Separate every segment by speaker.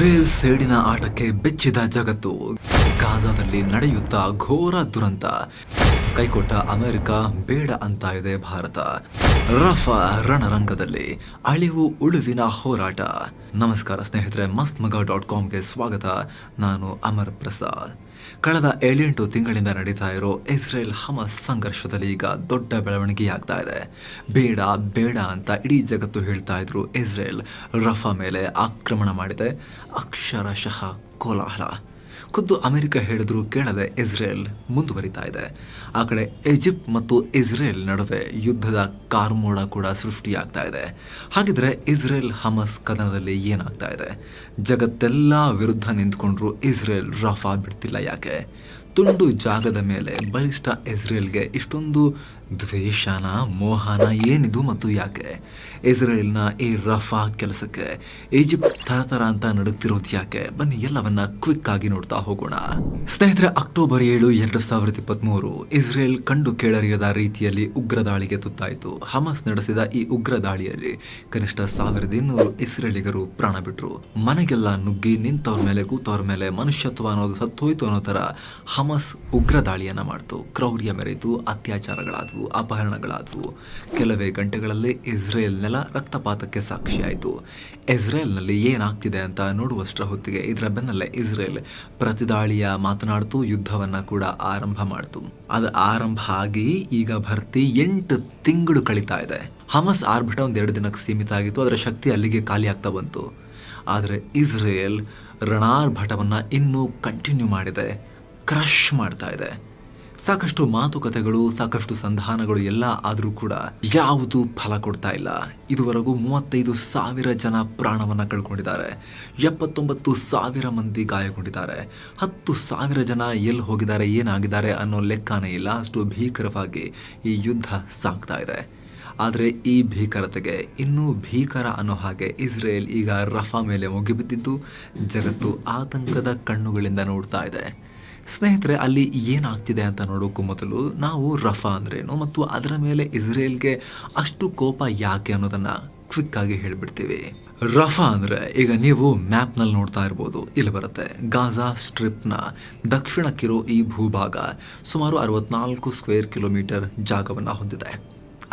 Speaker 1: Israel ಸೇಡಿನ ಆಟಕ್ಕೆ ಬೆಚ್ಚಿದ ಜಗತ್ತು. ಗಾಜಾದಲ್ಲಿ ನಡೆಯುತ್ತಾ ಘೋರ ದುರಂತ. ಕೈಕೊಟ್ಟ ಅಮೆರಿಕ, ಬೇಡ ಅಂತ ಇದೆ ಭಾರತ. ರಫಾ ರಣರಂಗದಲ್ಲಿ ಅಳಿವು ಉಳುವಿನ ಹೋರಾಟ. ನಮಸ್ಕಾರ ಸ್ನೇಹಿತರೆ, mastmaga.comಗೆ ಸ್ವಾಗತ. ನಾನು ಅಮರ್ ಪ್ರಸಾದ್. ಕಳೆದ 7-8 ತಿಂಗಳಿಂದ ನಡೀತಾ ಇರೋ ಇಸ್ರೇಲ್ ಹಮಸ್ ಸಂಘರ್ಷದಲ್ಲಿ ಈಗ ದೊಡ್ಡ ಬೆಳವಣಿಗೆಯಾಗ್ತಾ ಇದೆ. ಬೇಡ ಬೇಡ ಅಂತ ಇಡೀ ಜಗತ್ತು ಹೇಳ್ತಾ ಇದ್ರು. ಇಸ್ರೇಲ್ ರಫಾ ಮೇಲೆ ಆಕ್ರಮಣ ಮಾಡಿದೆ. ಅಕ್ಷರಶಃ ಕೋಲಾಹಲ. ಖುದ್ದು ಅಮೆರಿಕ ಹೇಳಿದ್ರು ಕೇಳದೆ ಇಸ್ರೇಲ್ ಮುಂದುವರಿತಾ ಇದೆ. ಆ ಕಡೆ ಈಜಿಪ್ಟ್ ಮತ್ತು ಇಸ್ರೇಲ್ ನಡುವೆ ಯುದ್ಧದ ಕಾರ್ಮೋಡ ಕೂಡ ಸೃಷ್ಟಿಯಾಗ್ತಾ ಇದೆ. ಹಾಗಿದ್ರೆ ಇಸ್ರೇಲ್ ಹಮಸ್ ಕದನದಲ್ಲಿ ಏನಾಗ್ತಾ ಇದೆ? ಜಗತ್ತೆಲ್ಲ ವಿರುದ್ಧ ನಿಂತ್ಕೊಂಡ್ರು ಇಸ್ರೇಲ್ ರಫಾ ಬಿಡ್ತಿಲ್ಲ ಯಾಕೆ? ತುಂಡು ಜಾಗದ ಮೇಲೆ ಬಲಿಷ್ಠ ಇಸ್ರೇಲ್ಗೆ ಇಷ್ಟೊಂದು ದ್ವೇಷನ, ಮೋಹನ ಏನಿದು ಮತ್ತು ಯಾಕೆ? ಇಸ್ರೇಲ್ನ ಈ ರಫಾ ಕೆಲಸಕ್ಕೆ ಈಜಿಪ್ಟ್ ಥರಥರ ಅಂತ ನಡುತ್ತಿರೋದು ಯಾಕೆ? ಬನ್ನಿ ಎಲ್ಲವನ್ನ ಕ್ವಿಕ್ ಆಗಿ ನೋಡ್ತಾ ಹೋಗೋಣ. ಸ್ನೇಹಿತರೆ, ಅಕ್ಟೋಬರ್ 7, 2023 ಇಸ್ರೇಲ್ ಕಂಡು ಕೇಳರಿಯದ ರೀತಿಯಲ್ಲಿ ಉಗ್ರ ದಾಳಿಗೆ ತುತ್ತಾಯಿತು. ಹಮಸ್ ನಡೆಸಿದ ಈ ಉಗ್ರ ದಾಳಿಯಲ್ಲಿ ಕನಿಷ್ಠ 1200 ಇಸ್ರೇಲಿಗರು ಪ್ರಾಣ ಬಿಟ್ರು. ಮನೆಗೆಲ್ಲ ನುಗ್ಗಿ ನಿಂತವ್ರ ಮೇಲೆ, ಕೂತವ್ರ ಮೇಲೆ ಮನುಷ್ಯತ್ವ ಅನ್ನೋದು ಸತ್ತೋಯ್ತು ಅನ್ನೋ ತರ ಹಮಸ್ ಉಗ್ರ ದಾಳಿಯನ್ನ ಮಾಡ್ತು. ಕ್ರೌರ್ಯ ಮೆರೆಯಿತು, ಅತ್ಯಾಚಾರಗಳಾದವು, ಅಪಹರಣಗಳಾದವು. ಕೆಲವೇ ಗಂಟೆಗಳಲ್ಲಿ ಇಸ್ರೇಲ್ ನೆಲ ರಕ್ತಪಾತಕ್ಕೆ ಸಾಕ್ಷಿಯಾಯಿತು. ಇಸ್ರೇಲ್ನಲ್ಲಿ ಏನಾಗ್ತಿದೆ ಅಂತ ನೋಡುವಷ್ಟರ ಹೊತ್ತಿಗೆ ಇದರ ಬೆನ್ನಲ್ಲೇ ಇಸ್ರೇಲ್ ಪ್ರತಿದಾಳಿಯ ಮಾತನಾಡ್ತು, ಯುದ್ಧವನ್ನ ಕೂಡ ಆರಂಭ ಮಾಡ್ತು. ಅದು ಆರಂಭ ಆಗಿ ಈಗ ಭರ್ತಿ 8 ತಿಂಗಳು ಕಳೀತಾ ಇದೆ. ಹಮಸ್ ಆರ್ಭಟ 2 ದಿನಕ್ಕೆ ಸೀಮಿತ ಆಗಿತ್ತು. ಅದರ ಶಕ್ತಿ ಅಲ್ಲಿಗೆ ಖಾಲಿ ಆಗ್ತಾ ಬಂತು. ಆದರೆ ಇಸ್ರೇಲ್ ರಣಾರ್ಭಟವನ್ನ ಇನ್ನೂ ಕಂಟಿನ್ಯೂ ಮಾಡಿದೆ, ಕ್ರಶ್ ಮಾಡ್ತಾ ಇದೆ. ಸಾಕಷ್ಟು ಮಾತುಕತೆಗಳು, ಸಾಕಷ್ಟು ಸಂಧಾನಗಳು ಎಲ್ಲ ಆದರೂ ಕೂಡ ಯಾವುದು ಫಲ ಕೊಡ್ತಾ ಇಲ್ಲ. ಇದುವರೆಗೂ 35,000 ಜನ ಪ್ರಾಣವನ್ನ ಕಳ್ಕೊಂಡಿದ್ದಾರೆ. 79,000 ಮಂದಿ ಗಾಯಗೊಂಡಿದ್ದಾರೆ. 10,000 ಜನ ಎಲ್ಲಿ ಹೋಗಿದ್ದಾರೆ, ಏನಾಗಿದ್ದಾರೆ ಅನ್ನೋ ಲೆಕ್ಕನೇ ಇಲ್ಲ. ಅಷ್ಟು ಭೀಕರವಾಗಿ ಈ ಯುದ್ಧ ಸಾಗ್ತಾ ಇದೆ. ಆದರೆ ಈ ಭೀಕರತೆಗೆ ಇನ್ನೂ ಭೀಕರ ಅನ್ನೋ ಹಾಗೆ ಇಸ್ರೇಲ್ ಈಗ ರಫಾ ಮೇಲೆ ಮುಗಿಬಿದ್ದಿದ್ದು ಜಗತ್ತು ಆತಂಕದ ಕಣ್ಣುಗಳಿಂದ ನೋಡ್ತಾ ಇದೆ. ಸ್ನೇಹಿತರೆ, ಅಲ್ಲಿ ಏನಾಗ್ತಿದೆ ಅಂತ ನೋಡೋಕ್ಕೂ ಮೊದಲು ನಾವು ರಫಾ ಅಂದ್ರೇನು ಮತ್ತು ಅದರ ಮೇಲೆ ಇಸ್ರೇಲ್ಗೆ ಅಷ್ಟು ಕೋಪ ಯಾಕೆ ಅನ್ನೋದನ್ನ ಕ್ವಿಕ್ ಆಗಿ ಹೇಳ್ಬಿಡ್ತೀವಿ. ರಫಾ ಅಂದ್ರೆ ಈಗ ನೀವು ಮ್ಯಾಪ್ನಲ್ಲಿ ನೋಡ್ತಾ ಇರ್ಬೋದು, ಇಲ್ಲಿ ಬರುತ್ತೆ. ಗಾಜಾ ಸ್ಟ್ರಿಪ್ನ ದಕ್ಷಿಣಕ್ಕಿರೋ ಈ ಭೂಭಾಗ ಸುಮಾರು 64 ಸ್ಕ್ವೇರ್ ಕಿಲೋಮೀಟರ್ ಜಾಗವನ್ನು ಹೊಂದಿದೆ.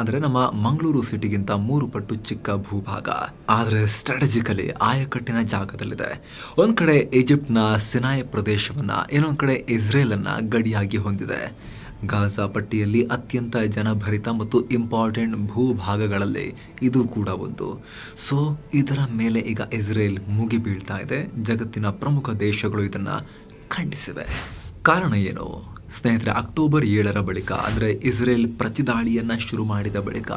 Speaker 1: ಅಂದರೆ ನಮ್ಮ ಮಂಗಳೂರು ಸಿಟಿಗಿಂತ 3 ಪಟ್ಟು ಚಿಕ್ಕ ಭೂಭಾಗ. ಆದರೆ ಸ್ಟ್ರಾಟಜಿಕಲಿ ಆಯಕಟ್ಟಿನ ಜಾಗದಲ್ಲಿದೆ. ಒಂದ್ ಕಡೆ ಈಜಿಪ್ಟ್ನ ಸಿನಾಯ್ ಪ್ರದೇಶವನ್ನ, ಇನ್ನೊಂದ್ ಕಡೆ ಇಸ್ರೇಲನ್ನ ಗಡಿಯಾಗಿ ಹೊಂದಿದೆ. ಗಾಜಾ ಪಟ್ಟಿಯಲ್ಲಿ ಅತ್ಯಂತ ಜನಭರಿತ ಮತ್ತು ಇಂಪಾರ್ಟೆಂಟ್ ಭೂಭಾಗಗಳಲ್ಲಿ ಇದು ಕೂಡ ಒಂದು. ಸೊ ಇದರ ಮೇಲೆ ಈಗ ಇಸ್ರೇಲ್ ಮುಗಿ ಬೀಳ್ತಾ ಇದೆ. ಜಗತ್ತಿನ ಪ್ರಮುಖ ದೇಶಗಳು ಇದನ್ನ ಖಂಡಿಸಿವೆ. ಕಾರಣ ಏನು? ಸ್ನೇಹಿತರೆ, ಅಕ್ಟೋಬರ್ 7 ಬಳಿಕ, ಅಂದರೆ ಇಸ್ರೇಲ್ ಪ್ರತಿದಾಳಿಯನ್ನು ಶುರು ಮಾಡಿದ ಬಳಿಕ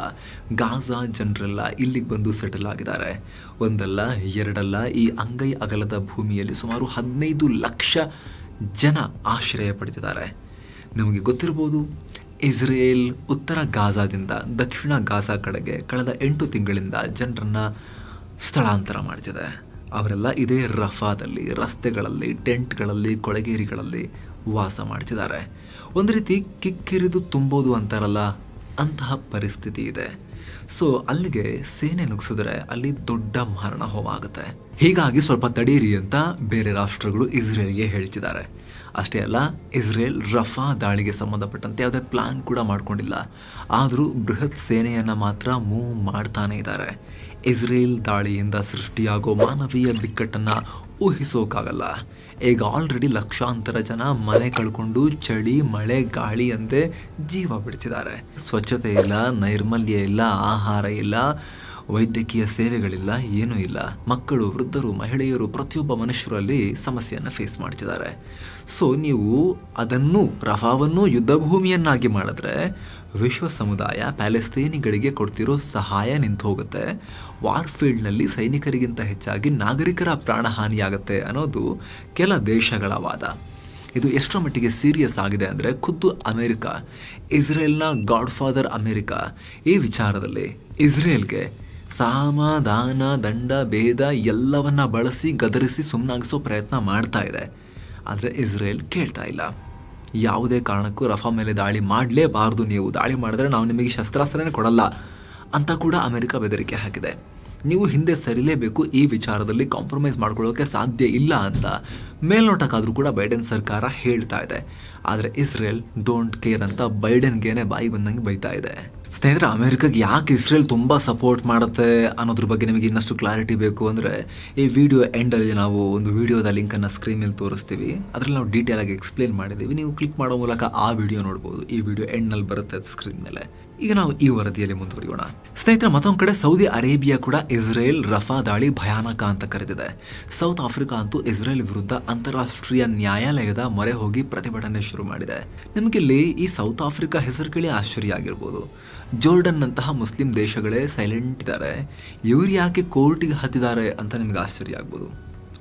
Speaker 1: ಗಾಜಾ ಜನರೆಲ್ಲ ಇಲ್ಲಿಗೆ ಬಂದು ಸೆಟಲ್ ಆಗಿದ್ದಾರೆ. ಒಂದಲ್ಲ ಎರಡಲ್ಲ, ಈ ಅಂಗೈ ಅಗಲದ ಭೂಮಿಯಲ್ಲಿ ಸುಮಾರು 15 ಲಕ್ಷ ಜನ ಆಶ್ರಯ ಪಡೆದಿದ್ದಾರೆ. ನಿಮಗೆ ಗೊತ್ತಿರ್ಬೋದು, ಇಸ್ರೇಲ್ ಉತ್ತರ ಗಾಜಾದಿಂದ ದಕ್ಷಿಣ ಗಾಜಾ ಕಡೆಗೆ ಕಳೆದ 8 ತಿಂಗಳಿಂದ ಜನರನ್ನು ಸ್ಥಳಾಂತರ ಮಾಡ್ತಿದೆ. ಅವರೆಲ್ಲ ಇದೇ ರಫಾದಲ್ಲಿ, ರಸ್ತೆಗಳಲ್ಲಿ, ಟೆಂಟ್ಗಳಲ್ಲಿ, ಕೊಳಗೇರಿಗಳಲ್ಲಿ ವಾಸ ಮಾಡ್ತಿದ್ದಾರೆ. ಒಂದು ರೀತಿ ಕಿಕ್ಕಿರಿದು ತುಂಬೋದು ಅಂತಾರಲ್ಲ, ಅಂತಹ ಪರಿಸ್ಥಿತಿ ಇದೆ. ಸೊ ಅಲ್ಲಿಗೆ ಸೇನೆ ನುಗ್ಸಿದ್ರೆ ಅಲ್ಲಿ ದೊಡ್ಡ ಮಾರಣ ಹೋಮ ಆಗುತ್ತೆ. ಹೀಗಾಗಿ ಸ್ವಲ್ಪ ತಡೀರಿ ಅಂತ ಬೇರೆ ರಾಷ್ಟ್ರಗಳು ಇಸ್ರೇಲ್ಗೆ ಹೇಳ್ತಿದ್ದಾರೆ. ಅಷ್ಟೇ ಅಲ್ಲ, ಇಸ್ರೇಲ್ ರಫಾ ದಾಳಿಗೆ ಸಂಬಂಧಪಟ್ಟಂತೆ ಯಾವುದೇ ಪ್ಲಾನ್ ಕೂಡ ಮಾಡ್ಕೊಂಡಿಲ್ಲ. ಆದರೂ ಬೃಹತ್ ಸೇನೆಯನ್ನು ಮಾತ್ರ ಮೂವ್ ಮಾಡ್ತಾನೆ ಇದ್ದಾರೆ. ಇಸ್ರೇಲ್ ದಾಳಿಯಿಂದ ಸೃಷ್ಟಿಯಾಗೋ ಮಾನವೀಯ ಬಿಕ್ಕಟ್ಟನ್ನು ಊಹಿಸೋಕ್ಕಾಗಲ್ಲ. ಈಗ ಆಲ್ರೆಡಿ ಲಕ್ಷಾಂತರ ಜನ ಮನೆ ಕಳ್ಕೊಂಡು ಚಳಿ, ಮಳೆ, ಗಾಳಿ ಅಂತೆ ಜೀವ ಬಿಡ್ತಿದ್ದಾರೆ. ಸ್ವಚ್ಛತೆ ಇಲ್ಲ, ನೈರ್ಮಲ್ಯ ಇಲ್ಲ, ಆಹಾರ ಇಲ್ಲ, ವೈದ್ಯಕೀಯ ಸೇವೆಗಳಿಲ್ಲ, ಏನೂ ಇಲ್ಲ. ಮಕ್ಕಳು, ವೃದ್ಧರು, ಮಹಿಳೆಯರು, ಪ್ರತಿಯೊಬ್ಬ ಮನುಷ್ಯರಲ್ಲಿ ಸಮಸ್ಯೆಯನ್ನು ಫೇಸ್ ಮಾಡ್ತಿದ್ದಾರೆ. ಸೊ ನೀವು ಅದನ್ನು, ರಫಾವನ್ನು ಯುದ್ಧ ಭೂಮಿಯನ್ನಾಗಿ ಮಾಡಿದ್ರೆ ವಿಶ್ವ ಸಮುದಾಯ ಪ್ಯಾಲೆಸ್ತೇನಿಗಳಿಗೆ ಕೊಡ್ತಿರೋ ಸಹಾಯ ನಿಂತು ಹೋಗುತ್ತೆ. ವಾರ್ಫೀಲ್ಡ್ನಲ್ಲಿ ಸೈನಿಕರಿಗಿಂತ ಹೆಚ್ಚಾಗಿ ನಾಗರಿಕರ ಪ್ರಾಣಹಾನಿಯಾಗತ್ತೆ ಅನ್ನೋದು ಕೆಲ ದೇಶಗಳ ವಾದ. ಇದು ಎಷ್ಟರ ಮಟ್ಟಿಗೆ ಸೀರಿಯಸ್ ಆಗಿದೆ ಅಂದರೆ ಖುದ್ದು ಅಮೆರಿಕ, ಇಸ್ರೇಲ್ನ ಗಾಡ್ ಫಾದರ್ ಅಮೆರಿಕ, ಈ ವಿಚಾರದಲ್ಲಿ ಇಸ್ರೇಲ್ಗೆ ಸಮಾಧಾನ, ದಂಡ, ಭೇದ ಎಲ್ಲವನ್ನ ಬಳಸಿ ಗದರಿಸಿ ಸುಮ್ಮನಾಗಿಸೋ ಪ್ರಯತ್ನ ಮಾಡ್ತಾ ಇದೆ. ಆದರೆ ಇಸ್ರೇಲ್ ಕೇಳ್ತಾ ಇಲ್ಲ. ಯಾವುದೇ ಕಾರಣಕ್ಕೂ ರಫಾ ಮೇಲೆ ದಾಳಿ ಮಾಡಲೇಬಾರ್ದು, ನೀವು ದಾಳಿ ಮಾಡಿದ್ರೆ ನಾವು ನಿಮಗೆ ಶಸ್ತ್ರಾಸ್ತ್ರನೇ ಕೊಡಲ್ಲ ಅಂತ ಕೂಡ ಅಮೆರಿಕ ಬೆದರಿಕೆ ಹಾಕಿದೆ. ನೀವು ಹಿಂದೆ ಸರಿಲೇಬೇಕು, ಈ ವಿಚಾರದಲ್ಲಿ ಕಾಂಪ್ರಮೈಸ್ ಮಾಡ್ಕೊಳ್ಳೋಕೆ ಸಾಧ್ಯ ಇಲ್ಲ ಅಂತ ಮೇಲ್ನೋಟಕ್ಕಾದರೂ ಕೂಡ ಬೈಡೆನ್ ಸರ್ಕಾರ ಹೇಳ್ತಾ ಇದೆ. ಆದರೆ ಇಸ್ರೇಲ್ ಡೋಂಟ್ ಕೇರ್ ಅಂತ ಬೈಡೆನ್ಗೇನೆ ಬಾಯಿ ಬಂದಂಗೆ ಬೈತಾ ಇದೆ. ಸ್ನೇಹಿತರೆ, ಅಮೆರಿಕಾಗೆ ಯಾಕೆ ಇಸ್ರೇಲ್ ತುಂಬ ಸಪೋರ್ಟ್ ಮಾಡುತ್ತೆ ಅನ್ನೋದ್ರ ಬಗ್ಗೆ ನಿಮಗೆ ಇನ್ನಷ್ಟು ಕ್ಲಾರಿಟಿ ಬೇಕು ಅಂದರೆ ಈ ವಿಡಿಯೋ ಎಂಡಲ್ಲಿ ನಾವು ಒಂದು ವಿಡಿಯೋದ ಲಿಂಕನ್ನು ಸ್ಕ್ರೀನ್ ಮೇಲೆ ತೋರಿಸ್ತೀವಿ. ಅದರಲ್ಲಿ ನಾವು ಡೀಟೇಲ್ ಆಗಿ ಎಕ್ಸ್ಪ್ಲೇನ್ ಮಾಡಿದ್ದೀವಿ. ನೀವು ಕ್ಲಿಕ್ ಮಾಡೋ ಮೂಲಕ ಆ ವಿಡಿಯೋ ನೋಡ್ಬೋದು. ಈ ವಿಡಿಯೋ ಎಂಡ್ನಲ್ಲಿ ಬರುತ್ತೆ ಸ್ಕ್ರೀನ್ ಮೇಲೆ. ಈಗ ನಾವು ಈ ವರದಿಯಲ್ಲಿ ಮುಂದುವರಿಯೋಣ. ಸ್ನೇಹಿತರೆ, ಮತ್ತೊಂದು ಕಡೆ ಸೌದಿ ಅರೇಬಿಯಾ ಕೂಡ ಇಸ್ರೇಲ್ ರಫಾ ದಾಳಿ ಭಯಾನಕ ಅಂತ ಕರೆದಿದೆ. ಸೌತ್ ಆಫ್ರಿಕಾ ಅಂತೂ ಇಸ್ರೇಲ್ ವಿರುದ್ಧ ಅಂತಾರಾಷ್ಟ್ರೀಯ ನ್ಯಾಯಾಲಯದ ಮೊರೆ ಹೋಗಿ ಪ್ರತಿಭಟನೆ ಶುರು ಮಾಡಿದೆ. ನಿಮಗಿಲ್ಲಿ ಈ ಸೌತ್ ಆಫ್ರಿಕಾ ಹೆಸರು ಕೇಳಿ ಆಶ್ಚರ್ಯ ಆಗಿರ್ಬೋದು. ಜೋರ್ಡನ್ನಂತಹ ಮುಸ್ಲಿಂ ದೇಶಗಳೇ ಸೈಲೆಂಟ್ ಇದ್ದಾರೆ, ಇವ್ರು ಯಾಕೆ ಕೋರ್ಟಿಗೆ ಹತ್ತಿದ್ದಾರೆ ಅಂತ ನಿಮ್ಗೆ ಆಶ್ಚರ್ಯ ಆಗ್ಬೋದು.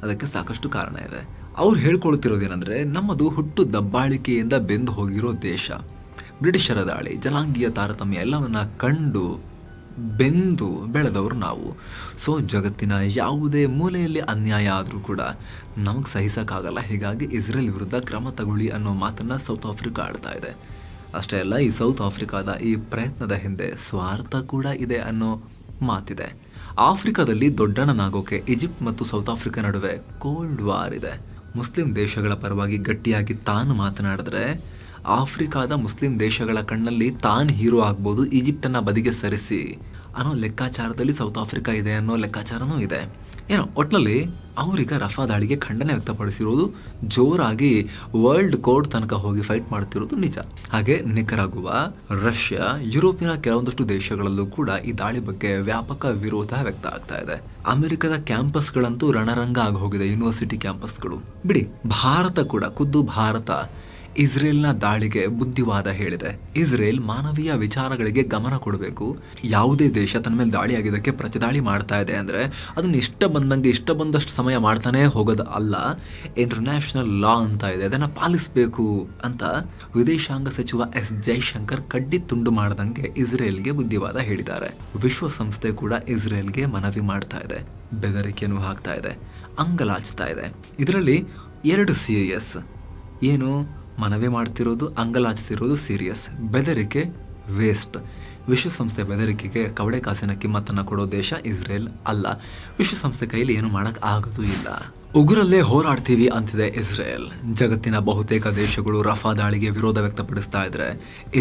Speaker 1: ಅದಕ್ಕೆ ಸಾಕಷ್ಟು ಕಾರಣ ಇದೆ. ಅವ್ರು ಹೇಳ್ಕೊಳ್ತಿರೋದೇನೆಂದರೆ, ನಮ್ಮದು ಹುಟ್ಟು ದಬ್ಬಾಳಿಕೆಯಿಂದ ಬೆಂದು ಹೋಗಿರೋ ದೇಶ. ಬ್ರಿಟಿಷರ ದಾಳಿ, ಜನಾಂಗೀಯ ತಾರತಮ್ಯ ಎಲ್ಲವನ್ನ ಕಂಡು ಬೆಂದು ಬೆಳೆದವರು ನಾವು. ಸೊ ಜಗತ್ತಿನ ಯಾವುದೇ ಮೂಲೆಯಲ್ಲಿ ಅನ್ಯಾಯ ಆದರೂ ಕೂಡ ನಮಗೆ ಸಹಿಸೋಕ್ಕಾಗಲ್ಲ. ಹೀಗಾಗಿ ಇಸ್ರೇಲ್ ವಿರುದ್ಧ ಕ್ರಮ ತಗೊಳ್ಳಿ ಅನ್ನೋ ಮಾತನ್ನು ಸೌತ್ ಆಫ್ರಿಕಾ ಆಡ್ತಾ ಇದೆ. ಅಷ್ಟೇ ಅಲ್ಲ, ಈ ಸೌತ್ ಆಫ್ರಿಕಾದ ಈ ಪ್ರಯತ್ನದ ಹಿಂದೆ ಸ್ವಾರ್ಥ ಕೂಡ ಇದೆ ಅನ್ನೋ ಮಾತಿದೆ. ಆಫ್ರಿಕಾದಲ್ಲಿ ದೊಡ್ಡಣ್ಣನಾಗೋಕೆ ಈಜಿಪ್ಟ್ ಮತ್ತು ಸೌತ್ ಆಫ್ರಿಕಾ ನಡುವೆ ಕೋಲ್ಡ್ ವಾರ್ ಇದೆ. ಮುಸ್ಲಿಂ ದೇಶಗಳ ಪರವಾಗಿ ಗಟ್ಟಿಯಾಗಿ ತಾನು ಮಾತನಾಡಿದ್ರೆ ಆಫ್ರಿಕಾದ ಮುಸ್ಲಿಂ ದೇಶಗಳ ಕಣ್ಣಲ್ಲಿ ತಾನು ಹೀರೋ ಆಗ್ಬೋದು, ಈಜಿಪ್ಟನ್ನು ಬದಿಗೆ ಸರಿಸಿ ಅನ್ನೋ ಲೆಕ್ಕಾಚಾರದಲ್ಲಿ ಸೌತ್ ಆಫ್ರಿಕಾ ಇದೆ ಅನ್ನೋ ಲೆಕ್ಕಾಚಾರನೂ ಇದೆ. ಏನೋ ಒಟ್ನಲ್ಲಿ ಅವರೀಗ ರಫಾ ದಾಳಿಗೆ ಖಂಡನೆ ವ್ಯಕ್ತಪಡಿಸಿರೋದು, ಜೋರಾಗಿ ವರ್ಲ್ಡ್ ಕೋರ್ಟ್ ತನಕ ಹೋಗಿ ಫೈಟ್ ಮಾಡ್ತಿರೋದು ನಿಜ. ಹಾಗೆ ನಿಕರಾಗುವಾ, ರಷ್ಯಾ, ಯುರೋಪಿನ ಕೆಲವೊಂದಷ್ಟು ದೇಶಗಳಲ್ಲೂ ಕೂಡ ಈ ದಾಳಿ ಬಗ್ಗೆ ವ್ಯಾಪಕ ವಿರೋಧ ವ್ಯಕ್ತ ಆಗ್ತಾ ಇದೆ. ಅಮೆರಿಕದ ಕ್ಯಾಂಪಸ್ಗಳಂತೂ ರಣರಂಗ ಆಗಿ ಹೋಗಿದೆ, ಯೂನಿವರ್ಸಿಟಿ ಕ್ಯಾಂಪಸ್ಗಳು. ಬಿಡಿ, ಭಾರತ ಕೂಡ, ಖುದ್ದು ಭಾರತ ಇಸ್ರೇಲ್ನ ದಾಳಿಗೆ ಬುದ್ಧಿವಾದ ಹೇಳಿದೆ. ಇಸ್ರೇಲ್ ಮಾನವೀಯ ವಿಚಾರಗಳಿಗೆ ಗಮನ ಕೊಡಬೇಕು. ಯಾವುದೇ ದೇಶ ತನ್ನ ಮೇಲೆ ದಾಳಿ ಆಗಿದ್ದಕ್ಕೆ ಪ್ರತಿದಾಳಿ ಮಾಡ್ತಾ ಇದೆ ಅಂದರೆ ಅದನ್ನು ಇಷ್ಟ ಬಂದಷ್ಟು ಸಮಯ ಮಾಡ್ತಾನೆ ಹೋಗೋದು ಅಲ್ಲ. ಇಂಟರ್ನ್ಯಾಷನಲ್ ಲಾ ಅಂತ ಇದೆ, ಅದನ್ನು ಪಾಲಿಸಬೇಕು ಅಂತ ವಿದೇಶಾಂಗ ಸಚಿವ ಎಸ್ ಜೈಶಂಕರ್ ಕಡ್ಡಿ ತುಂಡು ಮಾಡ್ದಂಗೆ ಇಸ್ರೇಲ್ಗೆ ಬುದ್ಧಿವಾದ ಹೇಳಿದ್ದಾರೆ. ವಿಶ್ವಸಂಸ್ಥೆ ಕೂಡ ಇಸ್ರೇಲ್ಗೆ ಮನವಿ ಮಾಡ್ತಾ ಇದೆ, ಬೆದರಿಕೆಯನ್ನು ಹಾಕ್ತಾ ಇದೆ, ಅಂಗಲಾಚ್ತಾ ಇದೆ. ಇದರಲ್ಲಿ ಎರಡು ಸೀರಿಯಸ್. ಏನು ಮನವಿ ಮಾಡ್ತಿರೋದು, ಅಂಗಲಾಚ್ತಿರೋದು ಸೀರಿಯಸ್. ಬೆದರಿಕೆ ವೇಸ್ಟ್. ವಿಶ್ವಸಂಸ್ಥೆ ಬೆದರಿಕೆಗೆ ಕವಡೆ ಕಾಸಿನ ಕಿಮ್ಮತ್ತನ್ನು ಕೊಡೋ ದೇಶ ಇಸ್ರೇಲ್ ಅಲ್ಲ. ವಿಶ್ವಸಂಸ್ಥೆ ಕೈಲಿ ಏನು ಮಾಡಕ್ ಆಗೋದು ಇಲ್ಲ. ಉಗುರಲ್ಲೇ ಹೋರಾಡ್ತೀವಿ ಅಂತಿದೆ ಇಸ್ರೇಲ್. ಜಗತ್ತಿನ ಬಹುತೇಕ ದೇಶಗಳು ರಫಾ ದಾಳಿಗೆ ವಿರೋಧ ವ್ಯಕ್ತಪಡಿಸ್ತಾ ಇದ್ರೆ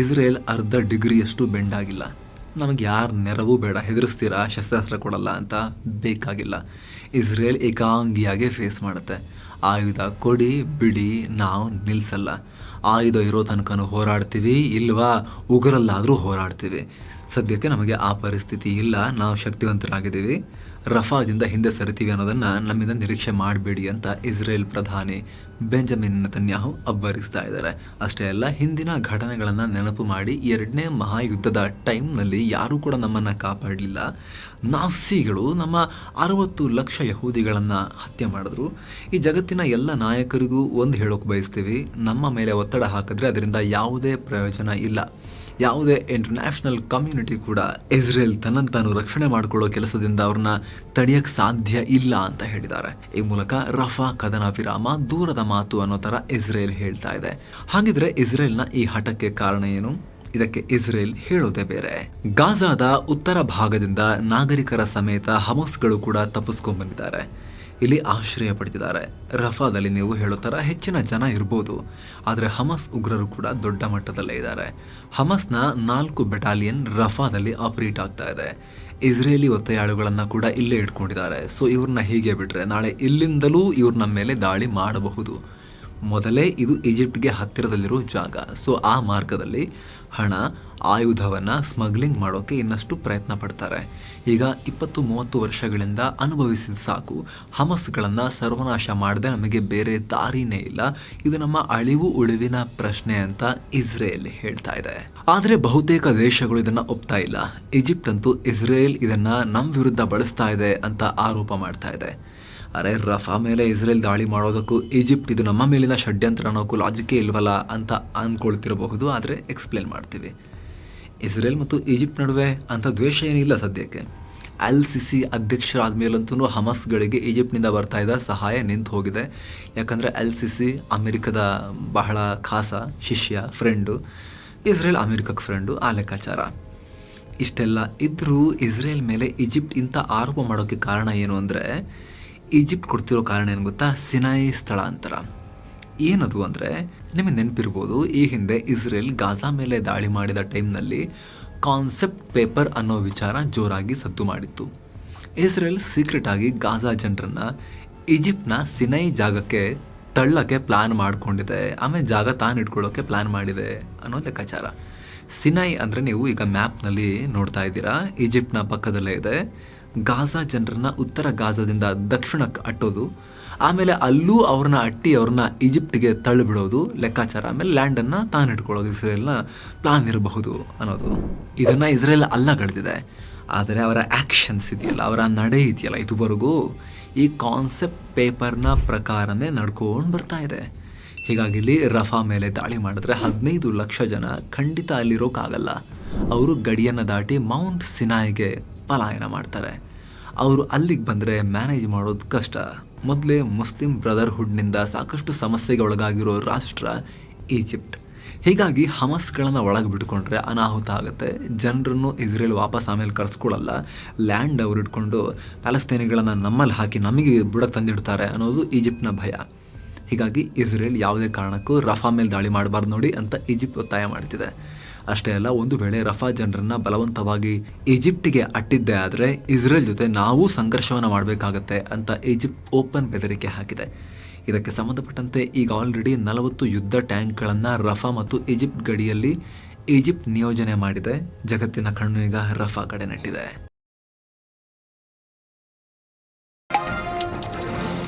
Speaker 1: ಇಸ್ರೇಲ್ ಅರ್ಧ ಡಿಗ್ರಿಯಷ್ಟು ಬೆಂಡಾಗಿಲ್ಲ. ನಮಗೆ ಯಾರು ನೆರವು ಬೇಡ, ಹೆದರಿಸ್ತೀರಾ, ಶಸ್ತ್ರಾಸ್ತ್ರ ಕೊಡಲ್ಲ ಅಂತ ಬೇಕಾಗಿಲ್ಲ. ಇಸ್ರೇಲ್ ಏಕಾಂಗಿಯಾಗಿ ಫೇಸ್ ಮಾಡುತ್ತೆ. ಆಯುಧ ಕೊಡಿ ಬಿಡಿ, ನಾವು ನಿಲ್ಲಿಸಲ್ಲ. ಆಯುಧ ಇರೋ ತನಕನೂ ಹೋರಾಡ್ತೀವಿ, ಇಲ್ವಾ ಉಗುರಲ್ಲಾದರೂ ಹೋರಾಡ್ತೀವಿ. ಸದ್ಯಕ್ಕೆ ನಮಗೆ ಆ ಪರಿಸ್ಥಿತಿ ಇಲ್ಲ, ನಾವು ಶಕ್ತಿವಂತರಾಗಿದ್ದೀವಿ. ರಫಾದಿಂದ ಹಿಂದೆ ಸರಿತೀವಿ ಅನ್ನೋದನ್ನು ನಮ್ಮಿಂದ ನಿರೀಕ್ಷೆ ಮಾಡಬೇಡಿ ಅಂತ ಇಸ್ರೇಲ್ ಪ್ರಧಾನಿ ಬೆಂಜಮಿನ್ ನೆತನ್ಯಾಹು ಅಬ್ಬರಿಸ್ತಾ ಇದ್ದಾರೆ. ಅಷ್ಟೇ ಅಲ್ಲ, ಹಿಂದಿನ ಘಟನೆಗಳನ್ನು ನೆನಪು ಮಾಡಿ 2ನೇ ಮಹಾಯುದ್ಧದ ಟೈಮ್ನಲ್ಲಿ ಯಾರೂ ಕೂಡ ನಮ್ಮನ್ನು ಕಾಪಾಡಲಿಲ್ಲ. ನಾಸಿಗಳು ನಮ್ಮ 60 ಲಕ್ಷ ಯಹೂದಿಗಳನ್ನು ಹತ್ಯೆ ಮಾಡಿದ್ರು. ಈ ಜಗತ್ತಿನ ಎಲ್ಲ ನಾಯಕರಿಗೂ ಒಂದು ಹೇಳೋಕೆ ಬಯಸ್ತೀವಿ, ನಮ್ಮ ಮೇಲೆ ಒತ್ತಡ ಹಾಕಿದ್ರೆ ಅದರಿಂದ ಯಾವುದೇ ಪ್ರಯೋಜನ ಇಲ್ಲ. ಯಾವುದೇ ಇಂಟರ್ನ್ಯಾಷನಲ್ ಕಮ್ಯುನಿಟಿ ಕೂಡ ಇಸ್ರೇಲ್ ತನ್ನನ್ನು ತಾನು ರಕ್ಷಣೆ ಮಾಡಿಕೊಳ್ಳೋ ಕೆಲಸದಿಂದ ಅವ್ರನ್ನ ತಡೆಯಕ್ಕೆ ಸಾಧ್ಯ ಇಲ್ಲ ಅಂತ ಹೇಳಿದ್ದಾರೆ. ಈ ಮೂಲಕ ರಫಾ ಕದನ ವಿರಾಮ ದೂರದ ಮಾತು ಅನ್ನೋ ಥರ ಇಸ್ರೇಲ್ ಹೇಳ್ತಾ ಇದೆ. ಹಾಗಿದ್ರೆ ಇಸ್ರೇಲ್ನ ಈ ಹಠಕ್ಕೆ ಕಾರಣ ಏನು? ಇದಕ್ಕೆ ಇಸ್ರೇಲ್ ಹೇಳೋದೇ ಬೇರೆ. ಗಾಜಾದ ಉತ್ತರ ಭಾಗದಿಂದ ನಾಗರಿಕರ ಸಮೇತ ಹಮಸ್ಗಳು ಕೂಡ ತಪ್ಪಿಸ್ಕೊಂಡ್ಬಂದಿದ್ದಾರೆ. ಇಲ್ಲಿ ಆಶ್ರಯ ಪಡೆದಿದ್ದಾರೆ. ರಫಾದಲ್ಲಿ ನೀವು ಹೇಳೋ ಥರ ಹೆಚ್ಚಿನ ಜನ ಇರ್ಬೋದು, ಆದರೆ ಹಮಸ್ ಉಗ್ರರು ಕೂಡ ದೊಡ್ಡ ಮಟ್ಟದಲ್ಲೇ ಇದ್ದಾರೆ. ಹಮಸ್ನ 4 ಬೆಟಾಲಿಯನ್ ರಫಾದಲ್ಲಿ ಆಪರೇಟ್ ಆಗ್ತಾ ಇದೆ. ಇಸ್ರೇಲಿ ಒತ್ತೆಯಾಳುಗಳನ್ನು ಕೂಡ ಇಲ್ಲೇ ಇಟ್ಕೊಂಡಿದ್ದಾರೆ. ಸೊ ಇವ್ರನ್ನ ಹೀಗೆ ಬಿಟ್ರೆ ನಾಳೆ ಇಲ್ಲಿಂದಲೂ ಇವ್ರ ನಮ್ಮ ಮೇಲೆ ದಾಳಿ ಮಾಡಬಹುದು. ಮೊದಲೇ ಇದು ಈಜಿಪ್ಟ್ಗೆ ಹತ್ತಿರದಲ್ಲಿರೋ ಜಾಗ. ಸೊ ಆ ಮಾರ್ಗದಲ್ಲಿ ಹಣ, ಆಯುಧವನ್ನು ಸ್ಮಗ್ಲಿಂಗ್ ಮಾಡೋಕ್ಕೆ ಇನ್ನಷ್ಟು ಪ್ರಯತ್ನ ಪಡ್ತಾರೆ. ಈಗ 20-30 ವರ್ಷಗಳಿಂದ ಅನುಭವಿಸಿದ ಸಾಕು. ಹಮಸ್ಗಳನ್ನು ಸರ್ವನಾಶ ಮಾಡದೆ ನಮಗೆ ಬೇರೆ ದಾರಿನೇ ಇಲ್ಲ. ಇದು ನಮ್ಮ ಅಳಿವು ಉಳಿವಿನ ಪ್ರಶ್ನೆ ಅಂತ ಇಸ್ರೇಲ್ ಹೇಳ್ತಾ ಇದೆ. ಆದರೆ ಬಹುತೇಕ ದೇಶಗಳು ಇದನ್ನು ಒಪ್ತಾ ಇಲ್ಲ. ಈಜಿಪ್ಟ್ ಅಂತೂ ಇಸ್ರೇಲ್ ಇದನ್ನು ನಮ್ಮ ವಿರುದ್ಧ ಬಳಸ್ತಾ ಇದೆ ಅಂತ ಆರೋಪ ಮಾಡ್ತಾ ಇದೆ. ಅರೆ, ರಫಾ ಮೇಲೆ ಇಸ್ರೇಲ್ ದಾಳಿ ಮಾಡೋದಕ್ಕೂ ಈಜಿಪ್ಟ್ ಇದು ನಮ್ಮ ಮೇಲಿನ ಷಡ್ಯಂತ್ರ ಅನ್ನೋಕ್ಕೂ ಲಾಜಿಕೇ ಇಲ್ವಲ್ಲ ಅಂತ ಅಂದ್ಕೊಳ್ತಿರಬಹುದು. ಆದರೆ ಎಕ್ಸ್ಪ್ಲೇನ್ ಮಾಡ್ತೀವಿ. ಇಸ್ರೇಲ್ ಮತ್ತು ಈಜಿಪ್ಟ್ ನಡುವೆ ಅಂಥ ದ್ವೇಷ ಏನಿಲ್ಲ ಸದ್ಯಕ್ಕೆ. LCC ಅಧ್ಯಕ್ಷರಾದ ಮೇಲಂತೂ ಹಮಸ್ಗಳಿಗೆ ಈಜಿಪ್ಟ್ನಿಂದ ಬರ್ತಾ ಇದ್ದ ಸಹಾಯ ನಿಂತು ಹೋಗಿದೆ. ಯಾಕಂದರೆ LCC ಅಮೆರಿಕದ ಬಹಳ ಖಾಸ ಶಿಷ್ಯ, ಫ್ರೆಂಡು. ಇಸ್ರೇಲ್ ಅಮೆರಿಕಕ್ಕೆ ಫ್ರೆಂಡು, ಆ ಲೆಕ್ಕಾಚಾರ. ಇಷ್ಟೆಲ್ಲ ಇದ್ರೂ ಇಸ್ರೇಲ್ ಮೇಲೆ ಈಜಿಪ್ಟ್ ಇಂಥ ಆರೋಪ ಮಾಡೋಕ್ಕೆ ಕಾರಣ ಏನು ಅಂದರೆ, ಈಜಿಪ್ಟ್ ಕೊಡ್ತಿರೋ ಕಾರಣ ಏನು ಗೊತ್ತಾ? ಸಿನಾಯಿ ಸ್ಥಳಾಂತರ. ಏನದು ಅಂದರೆ, ನಿಮಗೆ ನೆನಪಿರ್ಬೋದು, ಈ ಹಿಂದೆ ಇಸ್ರೇಲ್ ಗಾಜಾ ಮೇಲೆ ದಾಳಿ ಮಾಡಿದ ಟೈಮ್ನಲ್ಲಿ ಕಾನ್ಸೆಪ್ಟ್ ಪೇಪರ್ ಅನ್ನೋ ವಿಚಾರ ಜೋರಾಗಿ ಸದ್ದು ಮಾಡಿತ್ತು. ಇಸ್ರೇಲ್ ಸೀಕ್ರೆಟ್ ಆಗಿ ಗಾಜಾ ಜನರನ್ನು ಈಜಿಪ್ಟ್ನ ಸಿನೈ ಜಾಗಕ್ಕೆ ತಳ್ಳಕ್ಕೆ ಪ್ಲಾನ್ ಮಾಡ್ಕೊಂಡಿದೆ, ಆಮೇಲೆ ಜಾಗ ತಾನು ಇಟ್ಕೊಳ್ಳೋಕೆ ಪ್ಲಾನ್ ಮಾಡಿದೆ ಅನ್ನೋ ಲೆಕ್ಕಾಚಾರ. ಸಿನೈ ಅಂದರೆ ನೀವು ಈಗ ಮ್ಯಾಪ್ನಲ್ಲಿ ನೋಡ್ತಾ ಇದ್ದೀರಾ, ಈಜಿಪ್ಟ್ನ ಪಕ್ಕದಲ್ಲೇ ಇದೆ. ಗಾಜಾ ಜನರನ್ನ ಉತ್ತರ ಗಾಜಾದಿಂದ ದಕ್ಷಿಣಕ್ಕೆ ಅಟ್ಟೋದು, ಆಮೇಲೆ ಅಲ್ಲೂ ಅವ್ರನ್ನ ಈಜಿಪ್ಟಿಗೆ ತಳ್ಳಿಬಿಡೋದು ಲೆಕ್ಕಾಚಾರ. ಆಮೇಲೆ ಲ್ಯಾಂಡನ್ನು ತಾನು ಇಟ್ಕೊಳ್ಳೋದು ಇಸ್ರೇಲ್ನ ಪ್ಲಾನ್ ಇರಬಹುದು ಅನ್ನೋದು. ಇದನ್ನು ಇಸ್ರೇಲ್ ಅಲ್ಲಗಳೆದಿದೆ. ಆದರೆ ಅವರ ಆ್ಯಕ್ಷನ್ಸ್ ಇದೆಯಲ್ಲ, ಅವರ ನಡೆ ಇದೆಯಲ್ಲ, ಇದುವರೆಗೂ ಈ ಕಾನ್ಸೆಪ್ಟ್ ಪೇಪರ್ನ ಪ್ರಕಾರನೇ ನಡ್ಕೊಂಡು ಬರ್ತಾ ಇದೆ. ಹೀಗಾಗಿ ಇಲ್ಲಿ ರಫಾ ಮೇಲೆ ದಾಳಿ ಮಾಡಿದ್ರೆ 15 ಲಕ್ಷ ಜನ ಖಂಡಿತ ಅಲ್ಲಿರೋಕ್ಕಾಗಲ್ಲ. ಅವರು ಗಡಿಯನ್ನು ದಾಟಿ ಮೌಂಟ್ ಸಿನಾಯ್ಗೆ ಪಲಾಯನ ಮಾಡ್ತಾರೆ. ಅವರು ಅಲ್ಲಿಗೆ ಬಂದರೆ ಮ್ಯಾನೇಜ್ ಮಾಡೋದು ಕಷ್ಟ. ಮೊದಲೇ ಮುಸ್ಲಿಂ ಬ್ರದರ್ಹುಡ್ನಿಂದ ಸಾಕಷ್ಟು ಸಮಸ್ಯೆಗೆ ಒಳಗಾಗಿರೋ ರಾಷ್ಟ್ರ ಈಜಿಪ್ಟ್. ಹೀಗಾಗಿ ಹಮಸ್ಗಳನ್ನು ಒಳಗೆ ಬಿಟ್ಕೊಂಡ್ರೆ ಅನಾಹುತ ಆಗುತ್ತೆ. ಜನರನ್ನು ಇಸ್ರೇಲ್ ವಾಪಸ್ ಆಮೇಲೆ ಕರೆಸ್ಕೊಳ್ಳಲ್ಲ. ಲ್ಯಾಂಡ್ ಅವ್ರು ಇಟ್ಕೊಂಡು ಪ್ಯಾಲೆಸ್ತೇನಿಗಳನ್ನು ನಮ್ಮಲ್ಲಿ ಹಾಕಿ ನಮಗೆ ಬುಡಕ್ಕೆ ತಂದಿಡ್ತಾರೆ ಅನ್ನೋದು ಈಜಿಪ್ಟ್ನ ಭಯ. ಹೀಗಾಗಿ ಇಸ್ರೇಲ್ ಯಾವುದೇ ಕಾರಣಕ್ಕೂ ರಫಾ ಮೇಲೆ ದಾಳಿ ಮಾಡಬಾರ್ದು ನೋಡಿ ಅಂತ ಈಜಿಪ್ಟ್ ಒತ್ತಾಯ ಮಾಡ್ತಿದೆ. ಅಷ್ಟೇ ಅಲ್ಲ, ಒಂದು ವೇಳೆ ರಫಾ ಜನರನ್ನು ಬಲವಂತವಾಗಿ ಈಜಿಪ್ಟಿಗೆ ಅಟ್ಟಿದ್ದೇ ಆದರೆ ಇಸ್ರೇಲ್ ಜೊತೆ ನಾವು ಸಂಘರ್ಷವನ್ನು ಮಾಡಬೇಕಾಗತ್ತೆ ಅಂತ ಈಜಿಪ್ಟ್ ಓಪನ್ ಬೆದರಿಕೆ ಹಾಕಿದೆ. ಇದಕ್ಕೆ ಸಂಬಂಧಪಟ್ಟಂತೆ ಈಗ ಆಲ್ರೆಡಿ 40 ಯುದ್ಧ ಟ್ಯಾಂಕ್ಗಳನ್ನು ರಫಾ ಮತ್ತು ಈಜಿಪ್ಟ್ ಗಡಿಯಲ್ಲಿ ಈಜಿಪ್ಟ್ ನಿಯೋಜನೆ ಮಾಡಿದೆ. ಜಗತ್ತಿನ ಕಣ್ಣು ಈಗ ರಫಾ ಕಡೆ ನೆಟ್ಟಿದೆ.